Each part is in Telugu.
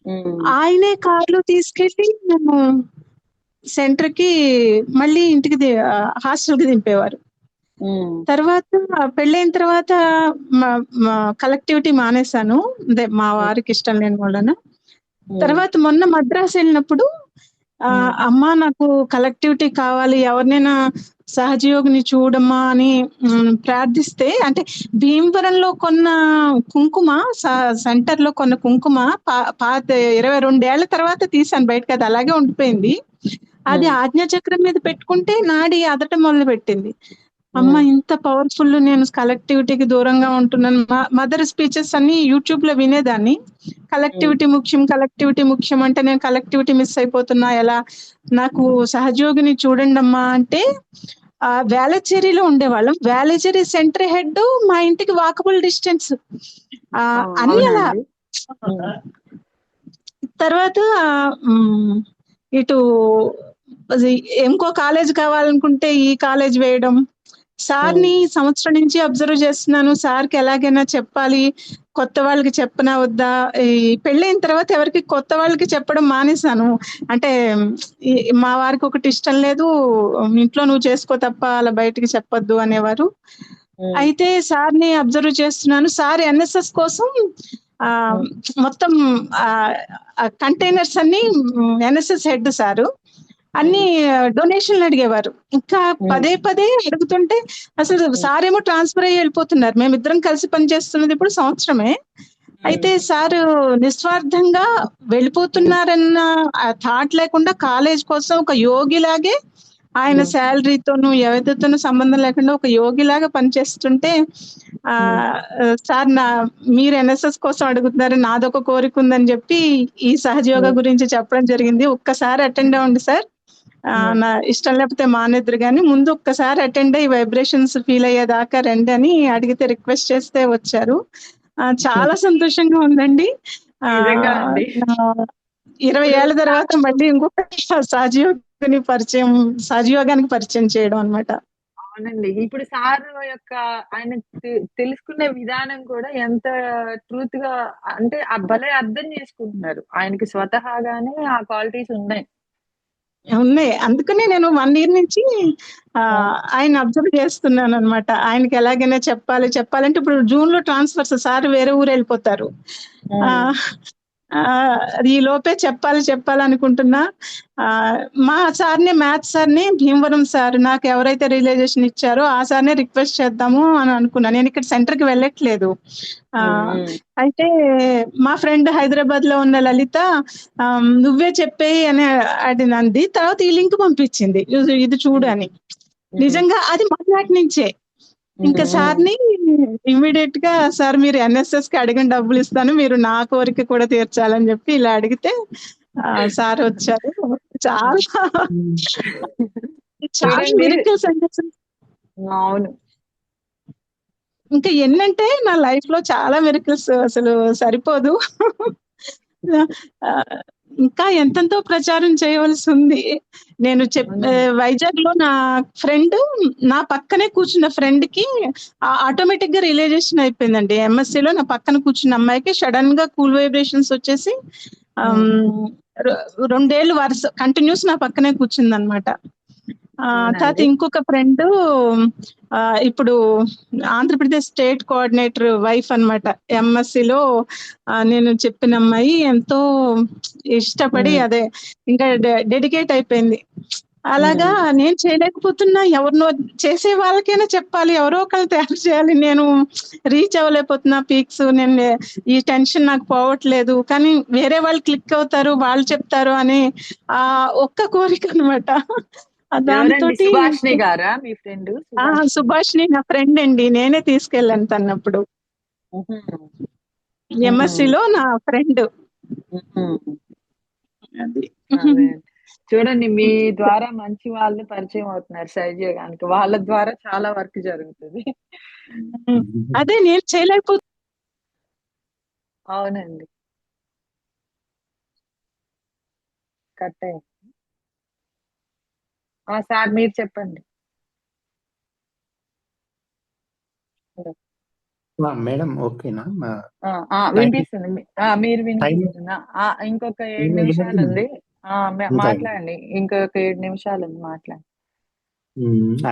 ఉమ్, ఆయనే కార్లో తీసుకెళ్ళి మేము సెంటర్ కి మళ్ళీ ఇంటికి హాస్టల్ కి దింపేవారు. ఉమ్, తర్వాత పెళ్ళైన తర్వాత మా మా కలెక్టివిటీ మానేశాను. అదే మా వారికి ఇష్టం లేని వలన. ఉమ్, తర్వాత మొన్న మద్రాసు వెళ్ళినప్పుడు ఉమ్, అమ్మా నాకు కలెక్టివిటీ కావాలి, ఎవరినైనా సహజయోగిని చూడమ్మా అని ప్రార్థిస్తే, అంటే భీమవరంలో కొన్న కుంకుమ, సెంటర్ లో కొన్న కుంకుమ పాత 22 ఏళ్ల తర్వాత తీసాను బయటకు, అది అలాగే ఉండిపోయింది. అది ఉమ్, ఆజ్ఞాచక్రం మీద పెట్టుకుంటే నాడి అదటం మొదలు పెట్టింది. అమ్మ ఉమ్, ఇంత పవర్ఫుల్, నేను కలెక్టివిటీకి దూరంగా ఉంటున్నాను. మదర్ స్పీచెస్ అన్ని యూట్యూబ్ లో వినేదాన్ని. ఉమ్, కలెక్టివిటీ ముఖ్యం, కలెక్టివిటీ ముఖ్యం అంటే నేను కలెక్టివిటీ మిస్ అయిపోతున్నా ఎలా, నాకు సహజయోగిని చూడండి అమ్మా అంటే, వేలచేరిలో ఉండేవాళ్ళం. వేలచేరి సెంటర్ హెడ్ మా ఇంటికి వాకబుల్ డిస్టెన్స్. అన్ని అలా. అవునండి. ఉమ్, తర్వాత మ్, ఇటు అది ఇంకో కాలేజ్ కావాలనుకుంటే ఈ కాలేజ్ వేయడం. ఉమ్, సార్‌ని సంవత్సరం నుంచి అబ్జర్వ్ చేస్తున్నాను. సార్‌కి ఎలాగైనా చెప్పాలి. కొత్త వాళ్ళకి చెప్పనా వద్దా? ఈ పెళ్ళైన తర్వాత ఎవరికీ కొత్త వాళ్ళకి చెప్పడం మానేశాను. అంటే ఈ మా వారికి ఒకటి ఇష్టం లేదు. ఇంట్లో నువ్వు చేసుకో తప్ప అలా బయటికి చెప్పొద్దు అనేవారు. ఉమ్, అయితే సార్‌ని అబ్జర్వ్ చేస్తున్నాను. సార్ ఎన్ఎస్ఎస్ కోసం ఆహ్, ఉమ్, మొత్తం ఆహ్, కంటైనర్స్ అన్నీ ఎన్ఎస్ఎస్ హెడ్ సారు. అన్నీ ఉమ్, డొనేషన్‌లు అడిగేవారు. ఇంకా ఉమ్, పదే పదే అడుగుతుంటే అసలు ఉమ్, సారేమో ట్రాన్స్‌ఫర్ అయ్యి వెళ్ళిపోతున్నారు. మేమిద్దరం కలిసి పనిచేస్తున్నది ఇప్పుడు సంవత్సరమే. అయితే ఉమ్, సారు నిస్వార్థంగా ఉమ్, వెళ్ళిపోతున్నారన్న థాట్ లేకుండా కాలేజ్ కోసం ఒక యోగిలాగే ఆయన ఉమ్, సాలరీతోనూ, ఎవరితోనూ సంబంధం లేకుండా ఒక యోగిలాగా పనిచేస్తుంటే ఉమ్, ఆహ్, సార్ మీరు ఎన్ఎస్ఎస్ కోసం అడుగుతున్నారు. నాదొక కోరిక ఉందని చెప్పి ఈ సహజయోగ ఉమ్, గురించి చెప్పడం జరిగింది. ఒక్కసారి అటెండ్ అవ్వండి సార్. ఉమ్, నా ఇష్టం లేకపోతే మానేద్దురు గానీ ముందు ఒక్కసారి అటెండ్ అయ్యి వైబ్రేషన్స్ ఫీల్ అయ్యేదాకా రండి అని అడిగితే, రిక్వెస్ట్ చేస్తే వచ్చారు. చాలా సంతోషంగా ఉందండి. నిజంగా ఆహ్, అండి. ఆహ్, 20 ఇప్పుడు ఏళ్ల తర్వాత మళ్ళీ ఇంకొకటి సహజయోగానికి పరిచయం చేయడం అన్నమాట. అవునండి. ఇప్పుడు సార్ యొక్క ఆయన తెలుసుకునే విధానం కూడా ఎంత ట్రూత్‌గా అంటే భలే అర్థం చేసుకుంటున్నారు. ఆయనకి స్వతహాగానే ఆ క్వాలిటీస్ ఉన్నాయి. ఉన్నాయి. అందుకనే నేను 1 ఇయర్ నుంచి ఆ! ఆయన్ని అబ్జర్వ్ చేస్తున్నాననమాట. ఆయనకి ఎలాగైనా చెప్పాలి, చెప్పాలంటే ఇప్పుడు జూన్‌లో ట్రాన్స్‌ఫర్స్, సార్ వేరే ఊరెళ్ళిపోతారు. హ్మ్. ఆహ్, ఈ లోపే చెప్పాలి, చెప్పాలనుకుంటున్నా. ఆహ్, మా సార్‌నే, మ్యాథ్స్ సార్‌ని, భీమవరం సార్ నాకు ఎవరైతే రియలైజేషన్ ఇచ్చారో ఆ సార్‌నే రిక్వెస్ట్ చేద్దాము అని అనుకున్నా. నేనిక్కడ సెంటర్‌కి వెళ్ళట్లేదు. హ్మ్. ఆహ్, హ్మ్. అయితే మా ఫ్రెండ్ హైదరాబాద్‌లో ఉన్న లలిత నువ్వే చెప్పేయి అని అడినంది. తర్వాత ఈ లింక్ పంపించింది. ఇది చూడు హ్మ్. అని. హ్మ్. నిజంగా అది మొన్నటి నుంచే. హ్మ్. ఇంకా హ్మ్. సార్‌ని ఇమ్మీడియేట్‌గా సార్ మీరు ఎన్ఎస్ఎస్‌కి అడగండి డబ్బులిస్తాను. మీరు నా కోరిక కూడా తీర్చాలని జెప్పి ఇలా అడిగితే సార్ వచ్చారు. హ్మ్. చాలా చాలా చూడండి. మిరకిల్స్ అండి అసలు. అవును. ఇంకా ఎన్నంటే నా లైఫ్‌లో చాలా మిరకిల్స్ అసలు సరిపోదు. ఆహ్, ఇంకా ఎంతెంతో ప్రచారం చేయవలసుంది. నేను అవునండి. వైజాగ్‌లో నా ఫ్రెండు, నా పక్కనే కూర్చున్న ఫ్రెండ్‌కి ఆటోమేటిక్‌గా రియలైజేషన్ అయిపోయిందండి. ఎంఎస్‌సిలో నా పక్కన కూర్చున్న అమ్మాయికి సడెన్‌గా కూల్ వైబ్రేషన్స్ వచ్చేసి ఆహ్, హ్మ్. హ్మ్, రొ 2 ఏళ్ళు వరుస కంటిన్యూస్ నా పక్కనే కూర్చుందనమాట. తర్వాత అవునండి. ఇంకొక ఫ్రెండు ఇప్పుడు ఆంధ్రప్రదేశ్ స్టేట్ కోఆర్డినేటర్ వైఫ్ అనమాట. ఎంఎస్‌సిలో నేను చెప్పిన అమ్మాయి ఎంతో ఇష్టపడి హ్మ్. అదే ఇంకా డెడికేట్ అయిపోయింది. అలాగా హ్మ్. నేను చేయలేకపోతున్నా. ఎవరినో చేసే వాళ్ళకైనా చెప్పాలి. ఎవరో ఒకళ్ళని తయారు చేయాలి. నేను రీచ్ అవ్వలేకపోతున్నా పీక్స్. ఈ టెన్షన్ నాకు పోవట్లేదు. కానీ వేరే వాళ్ళు క్లిక్ అవుతారు, వాళ్ళు చెప్తారు అని ఒక్క కోరికనమాట. ఎవరండి? దాంతోటి సుభాషిణి గారా మీ ఫ్రెండు? సుభాషిణి. సుభాషిణి నా ఫ్రెండ్ అండి. నేనే తీసుకెళ్ళాను తననప్పుడు. హుహు. హుహు. ఎంఎస్‌సిలో నా ఫ్రెండ్ హుహు. అది. అదే. చూడండి మీ ద్వారా మంచి వాళ్ళు పరిచయం అవుతున్నారు సహజయోగానికి. వాళ్ళ ద్వారా చాలా వర్క్ జరుగుతది. అదే నేను అవునండి. కట్ అయింది. సార్ మీరు చెప్పండి. మేడం ఓకేనా? టైం వినిపిస్తుంది. మీరు టైం వినిపిస్తుందా? ఇంకొక 7 టైం నిమిషాలు ఉంది. ఇంకా మాట్లాడండి. ఇంకొక 7 నిమిషాలు ఉంది, మాట్లాడండి.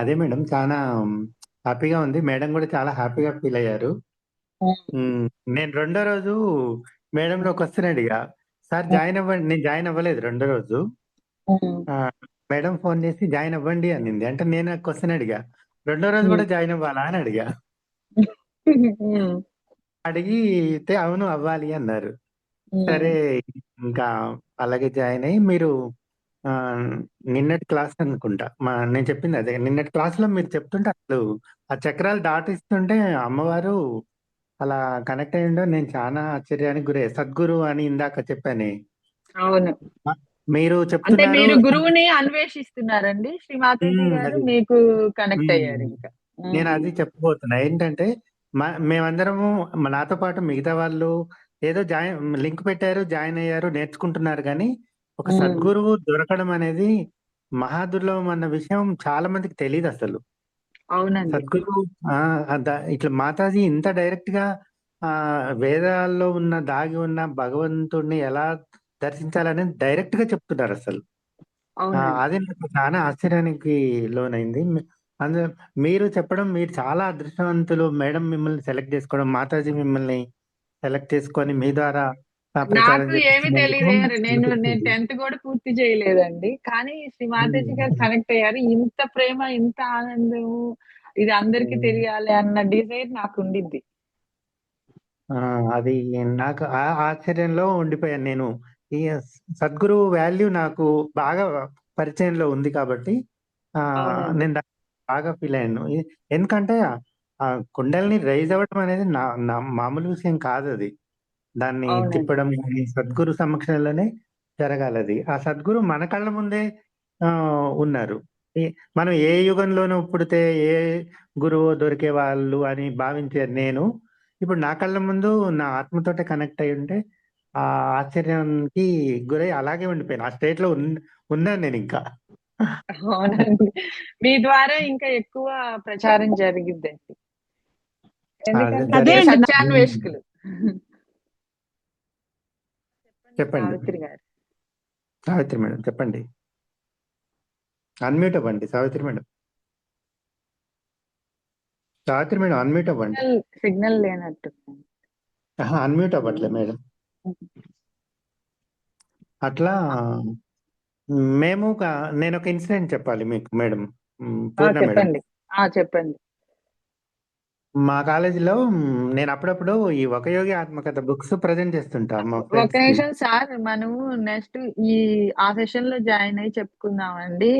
అదే మేడం, చాలా హ్యాపీగా ఉంది. మేడం కూడా చాలా హ్యాపీగా ఫీల్ అయ్యారు. నేను రెండో రోజు మేడంలో క్వశ్చన్ అడిగా, సార్ జాయిన్ అవ్వండి. నేను జాయిన్ అవ్వలేదు రెండో రోజు. ఆ, మేడం ఫోన్ చేసి జాయిన్ అవ్వండి అనింది. అంటే నేను క్వశ్చన్ అడిగా, రెండో రోజు కూడా జాయిన్ అవ్వాలా అని అడిగా. అడిగితే అవును అవ్వాలి అన్నారు. సరే, ఇంకా అలాగే జాయిన్ అయ్యి మీరు ఆ, నిన్నటి క్లాస్ అనుకుంటా, నేను చెప్పింది అదే. నిన్నటి క్లాస్ లో మీరు చెప్తుంటే అసలు ఆ చక్రాలు దాటిస్తుంటే అమ్మవారు అలా కనెక్ట్ అయ్యిండో నేను చాలా ఆశ్చర్యానికి గురయ్యా. సద్గురు అని ఇందాక చెప్పాను. అవును. మీరు అంటే చెప్తున్నారు. మీరు గురువుని అన్వేషిస్తున్నారండి శ్రీ మాతాజీ గారు, అది మీకు కనెక్ట్ అయ్యారు ఉమ్, ఇంకా. నేను అది చెప్పబోతున్నా. ఏంటంటే మేమందరము నాతో పాటు మిగతా వాళ్ళు ఏదో లింక్ పెట్టారు, జాయిన్ అయ్యారు, నేర్చుకుంటున్నారు. కానీ ఒక సద్గురువు దొరకడం అనేది మహాదుర్లభం అన్న విషయం చాలా మందికి తెలియదు అసలు. అవునండి. సద్గురు ఇట్లా మాతాజీ ఇంత డైరెక్ట్ గా ఆ వేదాల్లో ఉన్న దాగి ఉన్న భగవంతుడిని ఎలా దర్శించాలని డైరెక్ట్ గా చెప్తున్నారు అసలు. అవునండి. అది నాకు చాలా ఆశ్చర్యానికి లోనైంది. అందులో మీరు చెప్పడం, మీరు చాలా అదృష్టవంతులు. మేడం మిమ్మల్ని సెలెక్ట్ చేసుకోవడం, మాతాజీ మిమ్మల్ని సెలెక్ట్ చేసుకొని మీ ద్వారా ప్రచారం నాకు ఏమి చేపిస్తున్నందుకు తెలియదు. నేను నేను అనిపిస్తుంది. 10th కూడా పూర్తి చేయలేదండి. కానీ శ్రీ మాతాజీ గారు కనెక్ట్ అయ్యారు. ఇంత ప్రేమ, ఇంత ఆనందము, ఇది అందరికీ తెలియాలి అన్న డిజైర్ నాకు ఉండిద్ది. ఆ, అది నాకు ఆశ్చర్యంలో ఉండిపోయాను నేను. ఈ సద్గురు వాల్యూ నాకు బాగా పరిచయంలో ఉంది కాబట్టి అవునండి. నేను బాగా ఫీల్ అయ్యాను. ఎందుకంటే ఆ కుండల్ని రైజ్ అవ్వడం అనేది నా మామూలు విషయం కాదు. అది దాన్ని అవునండి. తిప్పడం ఈ సద్గురు సమక్షంలోనే జరగాలి. అది ఆ సద్గురు మన కళ్ళ ముందే ఆ ఉన్నారు. మనం ఏ యుగంలోనూ పుడితే ఏ గురువు దొరికే వాళ్ళు అని భావించారు. నేను ఇప్పుడు నా కళ్ళ ముందు నా ఆత్మతోటే కనెక్ట్ అయి ఉంటే ఆ ఆశ్చర్యానికి గురై అలాగే ఉండిపోయాను. ఆ స్టేట్ లో ఉన్నాను నేను ఇంకా. అవునండి. మీ ద్వారా ఇంకా ఎక్కువ ప్రచారం జరిగిద్దండి. ఎందుకంటే అదే మీరు అండి సత్యాన్వేషకులు. చెప్పండి సావిత్రి గారు. సావిత్రి మేడం, చెప్పండి. అన్మ్యూట్ అవ్వండి Savitri madam. Savitri madam unmute అవ్వండి. సిగ్నల్ లేనట్టుంది. అన్మ్యూట్ అవ్వట్లే మేడం. అట్లా నేను ఒక ఇన్సిడెంట్ చెప్పాలి మీకు మేడం. పూర్ణ మేడం, చెప్పండి. చెప్పండి. మా కాలేజీలో నేను అప్పుడప్పుడు ఈ ఒక యోగి ఆత్మకథ బుక్స్ ప్రజెంట్ చేస్తుంటా మా ఒక ఫ్రెండ్స్ కి. నిమిషం సార్, మనము నెక్స్ట్ ఈ ఆ సెషన్ లో జాయిన్ అయ్యి చెప్పుకుందామండి.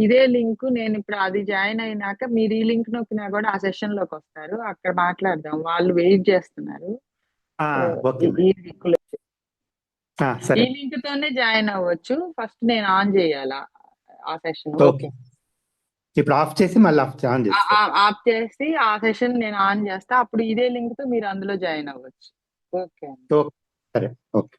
ఇదే లింక్ నేను ఇప్పుడు అది జాయిన్ అయినాక మీరు ఈ లింక్ నొక్కినా కూడా ఆ సెషన్ లోకి వస్తారు. అక్కడ మాట్లాడదాం. వాళ్ళు వెయిట్ చేస్తున్నారు. ఓకే ఈ మేడం. లింక్ లో ఈ సరే, లింక్ తోనే జాయిన్ అవ్వచ్చు. ఫస్ట్ నేను ఆన్ చేయాలా ఆ సెషన్? ఓకే. ఇప్పుడు ఆఫ్ చేసి మళ్ళీ ఆన్ చేస్తారు. ఆఫ్ చేసి ఆ సెషన్ నేను ఆన్ చేస్తా. అప్పుడు ఇదే లింక్ తో మీరు అందులో జాయిన్ అవ్వచ్చు. ఓకే. ఓకే, సరే, ఓకే.